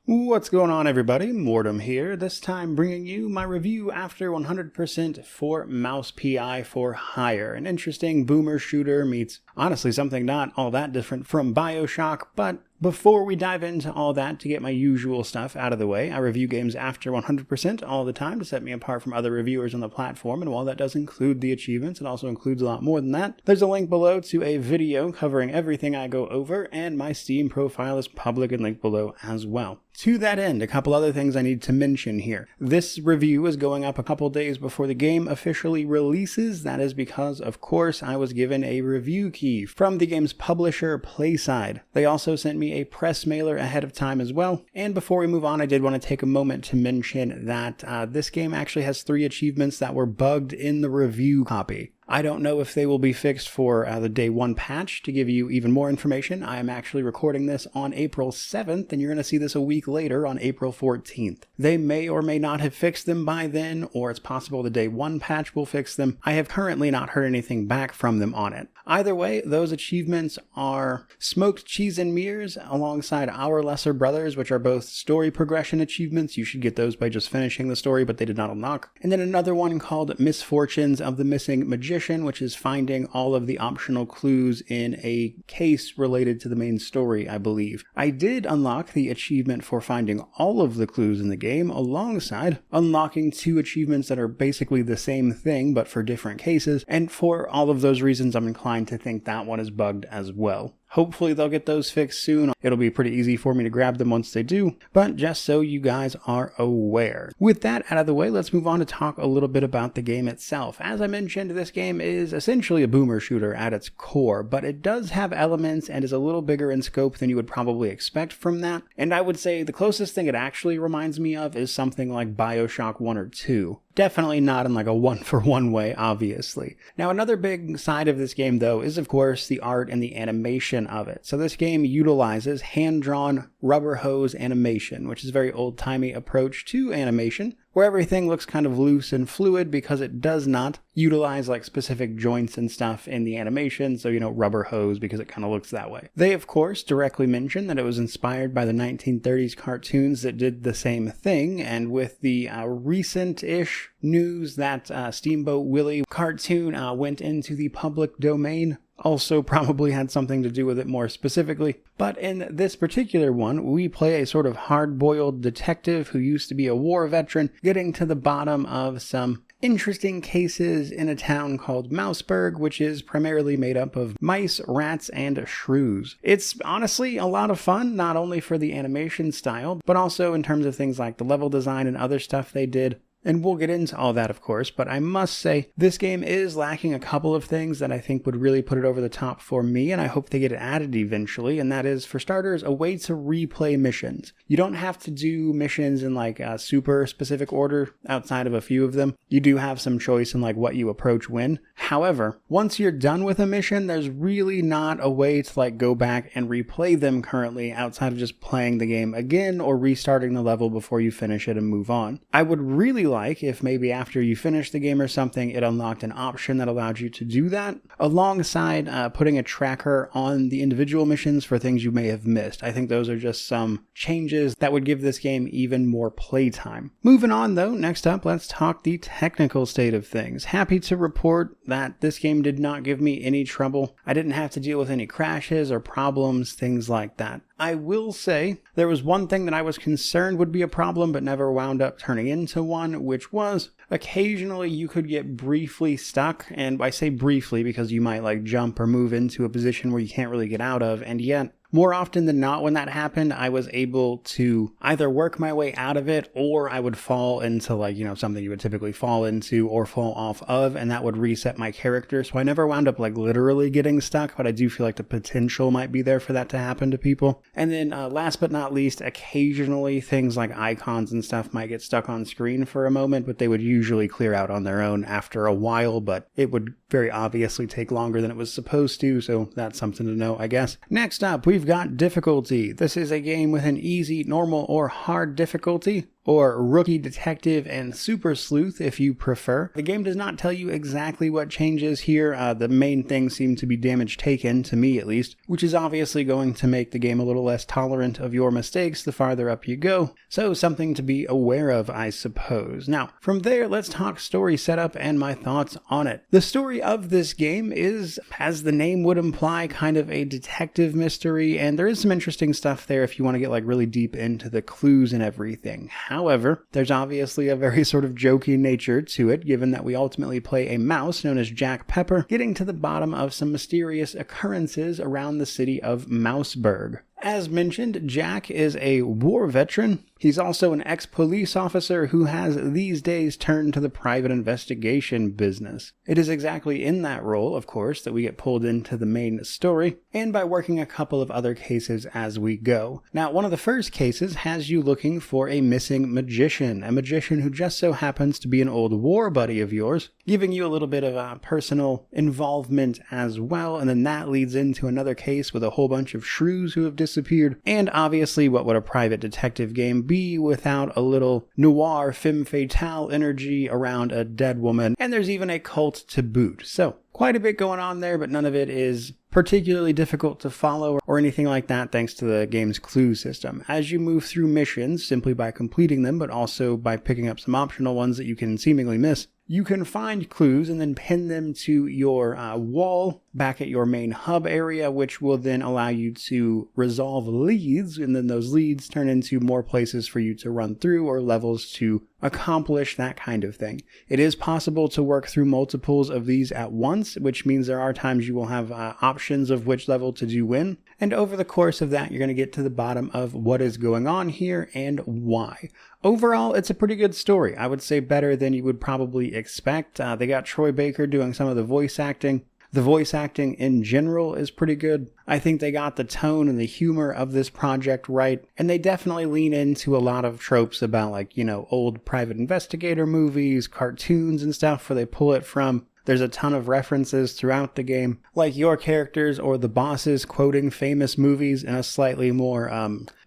What's going on, everybody? Mortem here, this time bringing you my review after 100% for Mouse PI for Hire, an interesting boomer shooter meets, honestly, something not all that different from BioShock, but before we dive into all that, to get my usual stuff out of the way, I review games after 100% all the time to set me apart from other reviewers on the platform, and while that does include the achievements, it also includes a lot more than that. There's a link below to a video covering everything I go over, and my Steam profile is public and linked below as well. To that end, a couple other things I need to mention here. This review is going up a couple days before the game officially releases. That is because, of course, I was given a review key from the game's publisher, Playside. They also sent me a press mailer ahead of time as well. And before we move on, I did want to take a moment to mention that this game actually has 3 achievements that were bugged in the review copy. I don't know if they will be fixed for the day 1 patch. To give you even more information, I am actually recording this on April 7th, and you're going to see this a week later on April 14th. They may or may not have fixed them by then, or it's possible the day 1 patch will fix them. I have currently not heard anything back from them on it. Either way, those achievements are Smoked Cheese and Mirrors alongside Our Lesser Brothers, which are both story progression achievements. You should get those by just finishing the story, but they did not unlock. And then another one called Misfortunes of the Missing Magician, which is finding all of the optional clues in a case related to the main story, I believe. I did unlock the achievement for finding all of the clues in the game, alongside unlocking 2 achievements that are basically the same thing, but for different cases, and for all of those reasons, I'm inclined to think that one is bugged as well. Hopefully they'll get those fixed soon. It'll be pretty easy for me to grab them once they do, but just so you guys are aware. With that out of the way, let's move on to talk a little bit about the game itself. As I mentioned, this game is essentially a boomer shooter at its core, but it does have elements and is a little bigger in scope than you would probably expect from that. And I would say the closest thing it actually reminds me of is something like BioShock 1 or 2. Definitely not in like a one-for-one way, obviously. Now, another big side of this game, though, is of course the art and the animation of it. So this game utilizes hand-drawn rubber hose animation, which is a very old-timey approach to animation, where everything looks kind of loose and fluid because it does not utilize like specific joints and stuff in the animation, so rubber hose because it kind of looks that way. They of course directly mention that it was inspired by the 1930s cartoons that did the same thing, and with the recent-ish news that Steamboat Willie cartoon went into the public domain, also probably had something to do with it more specifically. But in this particular one, we play a sort of hard-boiled detective who used to be a war veteran, getting to the bottom of some interesting cases in a town called Mouseburg, which is primarily made up of mice, rats, and shrews. It's honestly a lot of fun, not only for the animation style, but also in terms of things like the level design and other stuff they did. And we'll get into all that, of course, but I must say, this game is lacking a couple of things that I think would really put it over the top for me, and I hope they get it added eventually, and that is, for starters, a way to replay missions. You don't have to do missions in like a super specific order outside of a few of them. You do have some choice in like what you approach when. However, once you're done with a mission, there's really not a way to like go back and replay them currently outside of just playing the game again or restarting the level before you finish it and move on. I would really like if maybe after you finish the game or something, it unlocked an option that allowed you to do that, alongside putting a tracker on the individual missions for things you may have missed. I think those are just some changes that would give this game even more playtime. Moving on though, next up, let's talk the technical state of things. Happy to report that this game did not give me any trouble. I didn't have to deal with any crashes or problems, things like that. I will say there was one thing that I was concerned would be a problem but never wound up turning into one, which was occasionally you could get briefly stuck, and I say briefly because you might like jump or move into a position where you can't really get out of, and yet more often than not when that happened, I was able to either work my way out of it, or I would fall into like, something you would typically fall into or fall off of, and that would reset my character. So I never wound up like literally getting stuck, but I do feel like the potential might be there for that to happen to people. And then last but not least, occasionally things like icons and stuff might get stuck on screen for a moment, but they would usually clear out on their own after a while, but it would very obviously take longer than it was supposed to, so that's something to know, I guess. Next up, we've got difficulty. This is a game with an easy, normal, or hard difficulty. or Rookie Detective and Super Sleuth if you prefer. The game does not tell you exactly what changes here. The main things seem to be damage taken, to me at least, which is obviously going to make the game a little less tolerant of your mistakes the farther up you go. So something to be aware of, I suppose. Now, from there, let's talk story setup and my thoughts on it. The story of this game is, as the name would imply, kind of a detective mystery, and there is some interesting stuff there if you want to get like really deep into the clues and everything. However, there's obviously a very sort of jokey nature to it, given that we ultimately play a mouse known as Jack Pepper, getting to the bottom of some mysterious occurrences around the city of Mouseburg. As mentioned, Jack is a war veteran. He's also an ex-police officer who has these days turned to the private investigation business. It is exactly in that role, of course, that we get pulled into the main story, and by working a couple of other cases as we go. Now, one of the first cases has you looking for a missing magician, a magician who just so happens to be an old war buddy of yours, giving you a little bit of personal involvement as well, and then that leads into another case with a whole bunch of shrews who have disappeared, and obviously what would a private detective game be without a little noir femme fatale energy around a dead woman, and there's even a cult to boot. So quite a bit going on there, but none of it is particularly difficult to follow or anything like that thanks to the game's clue system. As you move through missions, simply by completing them, but also by picking up some optional ones that you can seemingly miss, you can find clues and then pin them to your wall back at your main hub area, which will then allow you to resolve leads, and then those leads turn into more places for you to run through or levels to accomplish, that kind of thing. It is possible to work through multiples of these at once, which means there are times you will have options of which level to do when, and over the course of that you're going to get to the bottom of what is going on here and why. Overall, it's a pretty good story. I would say better than you would probably expect. They got Troy Baker doing some of the voice acting. The voice acting in general is pretty good. I think they got the tone and the humor of this project right, and they definitely lean into a lot of tropes about, like, you know, old private investigator movies, cartoons and stuff where they pull it from. There's a ton of references throughout the game, like your characters or the bosses quoting famous movies in a slightly more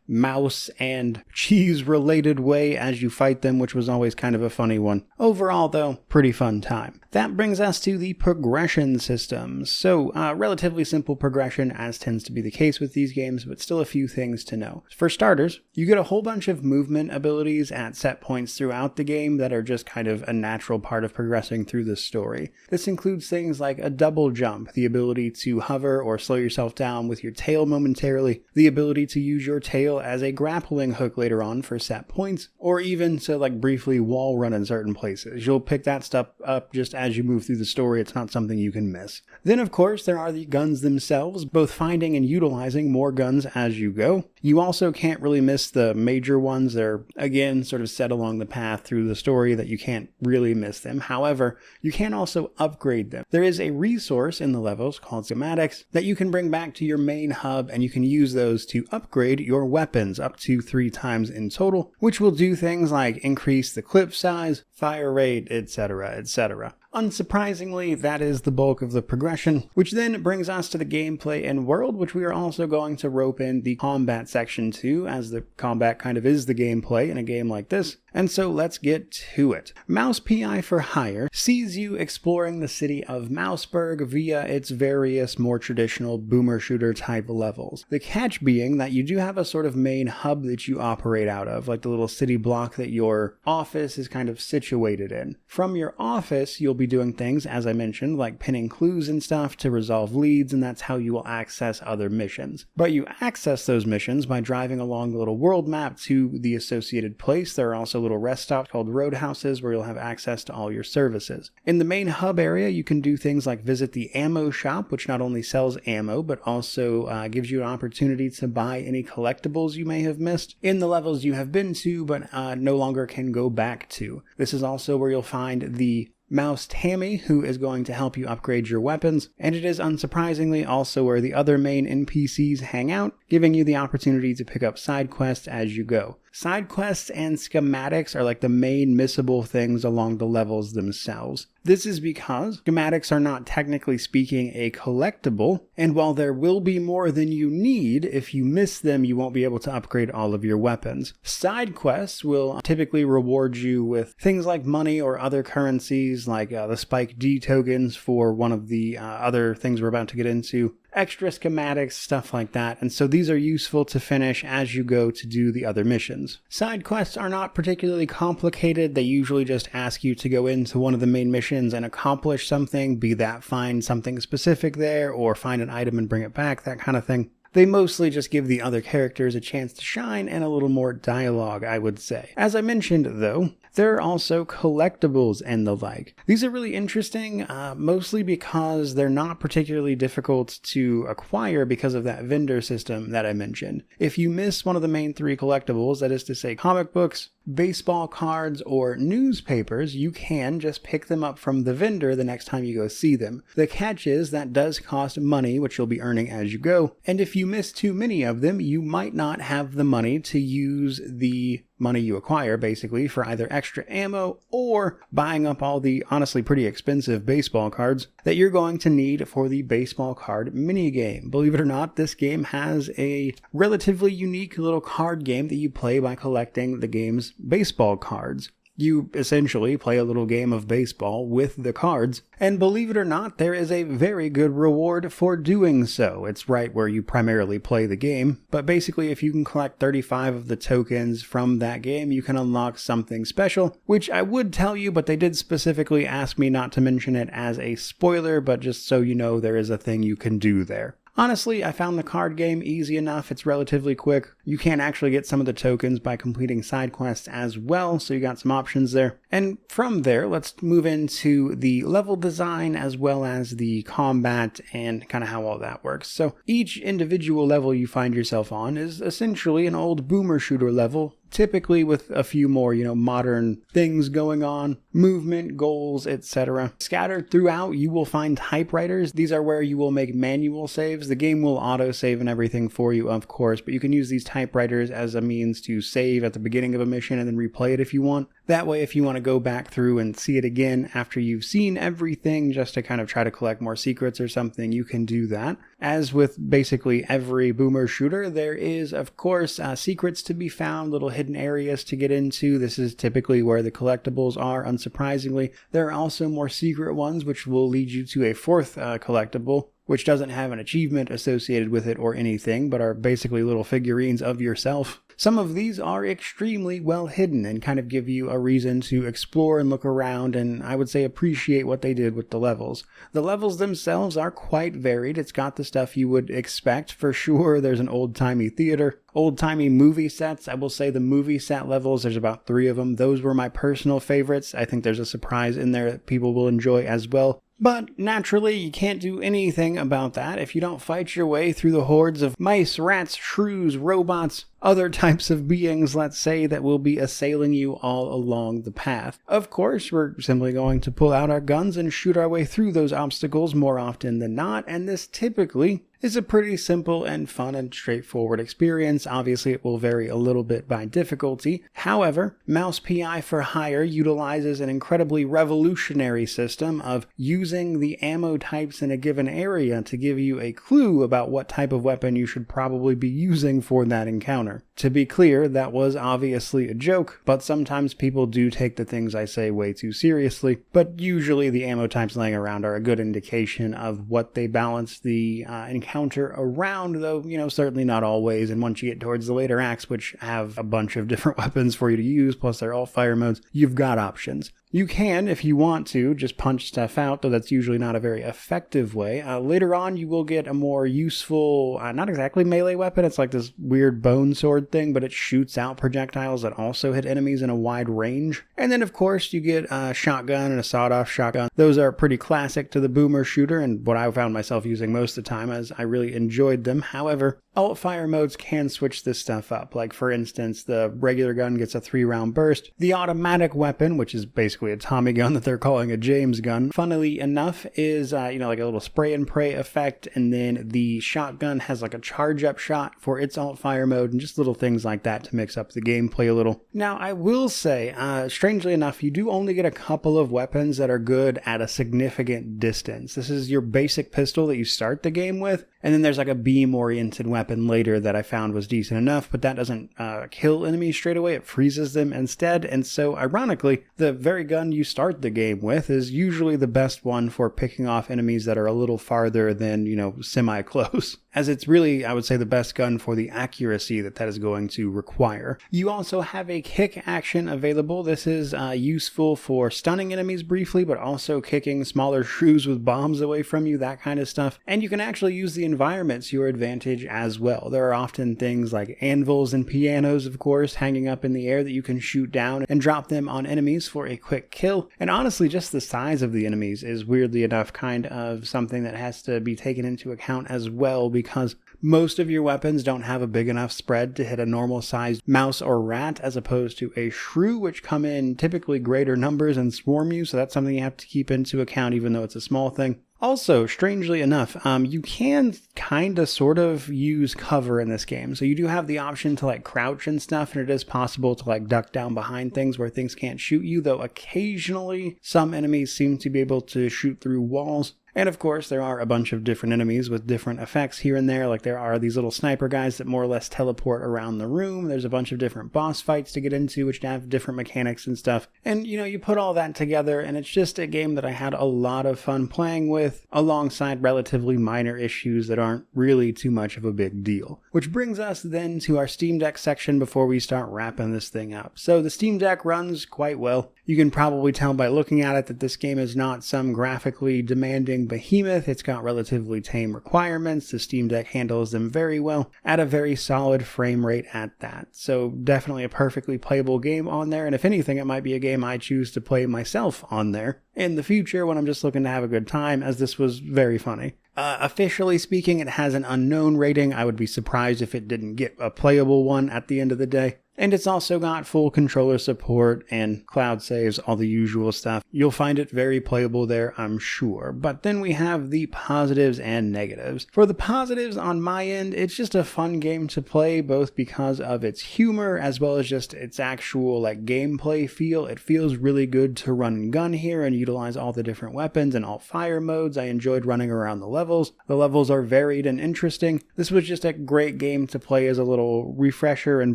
mouse and cheese related way as you fight them, which was always kind of a funny one. Overall, though, pretty fun time. That brings us to the progression system. So, relatively simple progression, as tends to be the case with these games, but still a few things to know. For starters, you get a whole bunch of movement abilities at set points throughout the game that are just kind of a natural part of progressing through the story. This includes things like a double jump, the ability to hover or slow yourself down with your tail momentarily, the ability to use your tail as a grappling hook later on for set points, or even to like briefly wall run in certain places. You'll pick that stuff up just as you move through the story. It's not something you can miss. Then of course there are the guns themselves, both finding and utilizing more guns as you go. You also can't really miss the major ones. They're again sort of set along the path through the story that you can't really miss them. However, you can also upgrade them. There is a resource in the levels called schematics that you can bring back to your main hub, and you can use those to upgrade your weapons up to 3 times in total, which will do things like increase the clip size, fire rate, etc., etc. Unsurprisingly, that is the bulk of the progression, which then brings us to the gameplay and world, which we are also going to rope in the combat section to, as the combat kind of is the gameplay in a game like this. And so let's get to it. Mouse PI for Hire sees you exploring the city of Mouseburg via its various more traditional boomer shooter type levels. The catch being that you do have a sort of main hub that you operate out of, like the little city block that your office is kind of situated in. From your office, you'll be doing things, as I mentioned, like pinning clues and stuff to resolve leads, and that's how you will access other missions. But you access those missions by driving along the little world map to the associated place. There are also little rest stops called roadhouses where you'll have access to all your services. In the main hub area, you can do things like visit the ammo shop, which not only sells ammo, but also gives you an opportunity to buy any collectibles you may have missed in the levels you have been to, but no longer can go back to. This is also where you'll find the Mouse Tammy, who is going to help you upgrade your weapons, and it is unsurprisingly also where the other main NPCs hang out, giving you the opportunity to pick up side quests as you go. Side quests and schematics are like the main missable things along the levels themselves. This is because schematics are not technically speaking a collectible, and while there will be more than you need, if you miss them you won't be able to upgrade all of your weapons. Side quests will typically reward you with things like money or other currencies, like the Spike D tokens for one of the other things we're about to get into, extra schematics, stuff like that, and so these are useful to finish as you go to do the other missions. Side quests are not particularly complicated. They usually just ask you to go into one of the main missions and accomplish something, be that find something specific there or find an item and bring it back, that kind of thing. They mostly just give the other characters a chance to shine and a little more dialogue, I would say. As I mentioned, though, there are also collectibles and the like. These are really interesting, mostly because they're not particularly difficult to acquire because of that vendor system that I mentioned. If you miss one of the main 3 collectibles, that is to say comic books, baseball cards, or newspapers, you can just pick them up from the vendor the next time you go see them. The catch is that does cost money, which you'll be earning as you go, and if you miss too many of them, you might not have the money to use the money you acquire basically for either extra ammo or buying up all the honestly pretty expensive baseball cards that you're going to need for the baseball card minigame. Believe it or not, this game has a relatively unique little card game that you play by collecting the game's baseball cards. You essentially play a little game of baseball with the cards, and believe it or not, there is a very good reward for doing so. It's right where you primarily play the game, but basically if you can collect 35 of the tokens from that game, you can unlock something special, which I would tell you, but they did specifically ask me not to mention it as a spoiler, but just so you know, there is a thing you can do there. Honestly, I found the card game easy enough. It's relatively quick. You can actually get some of the tokens by completing side quests as well, so you got some options there. And from there, let's move into the level design as well as the combat and kind of how all that works. So each individual level you find yourself on is essentially an old boomer shooter level, typically with a few more, modern things going on, movement, goals, etc. Scattered throughout, you will find typewriters. These are where you will make manual saves. The game will auto-save and everything for you, of course, but you can use these typewriters as a means to save at the beginning of a mission and then replay it if you want. That way, if you want to go back through and see it again after you've seen everything just to kind of try to collect more secrets or something, you can do that. As with basically every boomer shooter, there is, of course, secrets to be found, little hidden areas to get into. This is typically where the collectibles are, unsurprisingly. There are also more secret ones, which will lead you to a 4th collectible, which doesn't have an achievement associated with it or anything, but are basically little figurines of yourself. Some of these are extremely well hidden and kind of give you a reason to explore and look around and I would say appreciate what they did with the levels. The levels themselves are quite varied. It's got the stuff you would expect for sure. There's an old-timey theater, old-timey movie sets. I will say the movie set levels, there's about 3 of them. Those were my personal favorites. I think there's a surprise in there that people will enjoy as well. But naturally, you can't do anything about that if you don't fight your way through the hordes of mice, rats, shrews, robots, other types of beings, let's say, that will be assailing you all along the path. Of course, we're simply going to pull out our guns and shoot our way through those obstacles more often than not, and this typically is a pretty simple and fun and straightforward experience. Obviously, it will vary a little bit by difficulty. However, Mouse PI for Hire utilizes an incredibly revolutionary system of using the ammo types in a given area to give you a clue about what type of weapon you should probably be using for that encounter. To be clear, that was obviously a joke, but sometimes people do take the things I say way too seriously, but usually the ammo types laying around are a good indication of what they balance the encounter around, though, certainly not always, and once you get towards the later acts, which have a bunch of different weapons for you to use, plus they're all fire modes, you've got options. You can, if you want to, just punch stuff out, though that's usually not a very effective way. Later on, you will get a more useful, not exactly melee weapon, it's like this weird bone sword thing, but it shoots out projectiles that also hit enemies in a wide range. And then, of course, you get a shotgun and a sawed-off shotgun. Those are pretty classic to the boomer shooter, and what I found myself using most of the time, as I really enjoyed them. However, Alt fire modes can switch this stuff up. Like for instance, the regular gun gets a 3-round burst. The automatic weapon, which is basically a Tommy gun that they're calling a James gun, funnily enough, is like a little spray and pray effect. And then the shotgun has like a charge up shot for its alt fire mode, and just little things like that to mix up the gameplay a little. Now, I will say, strangely enough, you do only get a couple of weapons that are good at a significant distance. This is your basic pistol that you start the game with, and then there's like a beam-oriented weapon later that I found was decent enough, but that doesn't kill enemies straight away. It freezes them instead, and so ironically, the very gun you start the game with is usually the best one for picking off enemies that are a little farther than, semi-close, as it's really, I would say, the best gun for the accuracy that is going to require. You also have a kick action available. This is useful for stunning enemies briefly, but also kicking smaller shrews with bombs away from you, that kind of stuff. And you can actually use the environment to your advantage as well. There are often things like anvils and pianos, of course, hanging up in the air that you can shoot down and drop them on enemies for a quick kill. And honestly, just the size of the enemies is weirdly enough kind of something that has to be taken into account as well, because most of your weapons don't have a big enough spread to hit a normal sized mouse or rat, as opposed to a shrew, which come in typically greater numbers and swarm you, so that's something you have to keep into account even though it's a small thing. Also, strangely enough, you can kind of sort of use cover in this game. So you do have the option to like crouch and stuff, and it is possible to like duck down behind things where things can't shoot you, though occasionally some enemies seem to be able to shoot through walls. And of course, there are a bunch of different enemies with different effects here and there. Like there are these little sniper guys that more or less teleport around the room. There's a bunch of different boss fights to get into, which have different mechanics and stuff. And you put all that together, and it's just a game that I had a lot of fun playing with, alongside relatively minor issues that aren't really too much of a big deal. Which brings us then to our Steam Deck section before we start wrapping this thing up. So the Steam Deck runs quite well. You can probably tell by looking at it that this game is not some graphically demanding behemoth. It's got relatively tame requirements. The Steam Deck handles them very well at a very solid frame rate at that. So definitely a perfectly playable game on there, and if anything, it might be a game I choose to play myself on there in the future when I'm just looking to have a good time, as this was very funny. Officially speaking, it has an unknown rating. I would be surprised if it didn't get a playable one at the end of the day. And it's also got full controller support and cloud saves, all the usual stuff. You'll find it very playable there, I'm sure. But then we have the positives and negatives. For the positives on my end, it's just a fun game to play, both because of its humor as well as just its actual gameplay feel. It feels really good to run and gun here and utilize all the different weapons and all fire modes. I enjoyed running around the levels. The levels are varied and interesting. This was just a great game to play as a little refresher and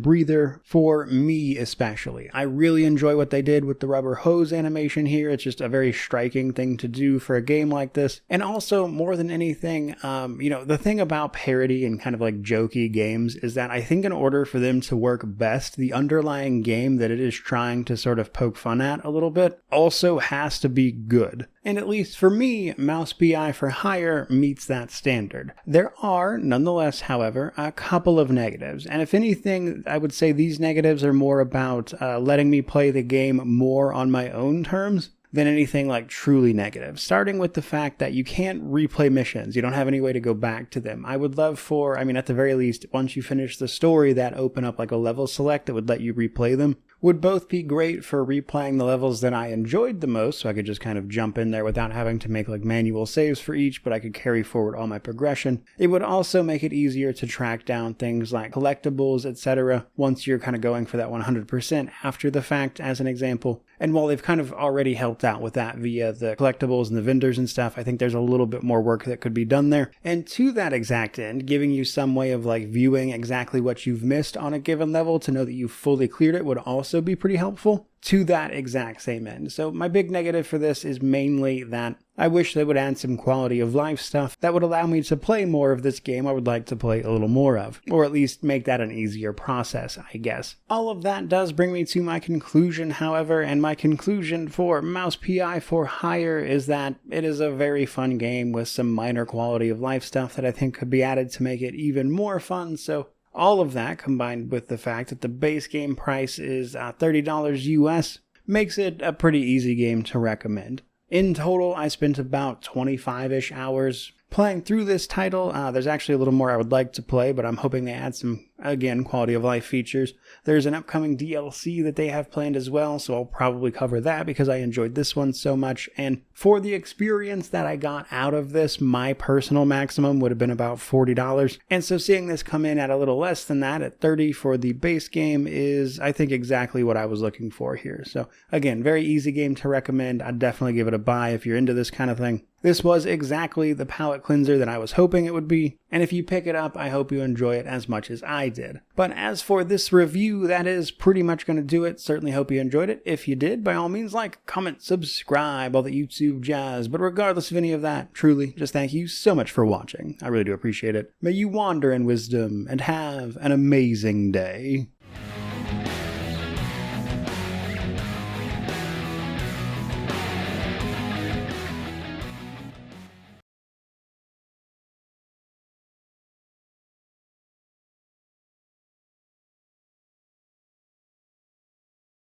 breather. For me especially. I really enjoy what they did with the rubber hose animation here. It's just a very striking thing to do for a game like this. And also, more than anything, the thing about parody and kind of jokey games is that I think in order for them to work best, the underlying game that it is trying to sort of poke fun at a little bit also has to be good. And at least for me, Mouse PI for Hire meets that standard. There are, nonetheless, however, a couple of negatives. And if anything, I would say these negatives are more about letting me play the game more on my own terms than anything truly negative. Starting with the fact that you can't replay missions. You don't have any way to go back to them. I would love for, at the very least, once you finish the story, that open up a level select that would let you replay them. Would both be great for replaying the levels that I enjoyed the most, so I could just kind of jump in there without having to make manual saves for each, but I could carry forward all my progression. It would also make it easier to track down things like collectibles, etc., once you're kind of going for that 100% after the fact, as an example. And while they've kind of already helped out with that via the collectibles and the vendors and stuff, I think there's a little bit more work that could be done there. And to that exact end, giving you some way of viewing exactly what you've missed on a given level to know that you've fully cleared it would also be pretty helpful to that exact same end. So my big negative for this is mainly that I wish they would add some quality of life stuff that would allow me to play more of this game I would like to play a little more of, or at least make that an easier process, I guess. All of that does bring me to my conclusion, however, and my conclusion for Mouse PI for Hire is that it is a very fun game with some minor quality of life stuff that I think could be added to make it even more fun. So all of that, combined with the fact that the base game price is $30 US, makes it a pretty easy game to recommend. In total, I spent about 25-ish hours Playing through this title, there's actually a little more I would like to play, but I'm hoping they add some, again, quality of life features. There's an upcoming DLC that they have planned as well, so I'll probably cover that because I enjoyed this one so much. And for the experience that I got out of this, my personal maximum would have been about $40. And so seeing this come in at a little less than that, at $30 for the base game, is, I think, exactly what I was looking for here. So again, very easy game to recommend. I'd definitely give it a buy if you're into this kind of thing. This was exactly the palate cleanser that I was hoping it would be, and if you pick it up, I hope you enjoy it as much as I did. But as for this review, that is pretty much going to do it. Certainly hope you enjoyed it. If you did, by all means, like, comment, subscribe, all the YouTube jazz. But regardless of any of that, truly, just thank you so much for watching. I really do appreciate it. May you wander in wisdom and have an amazing day.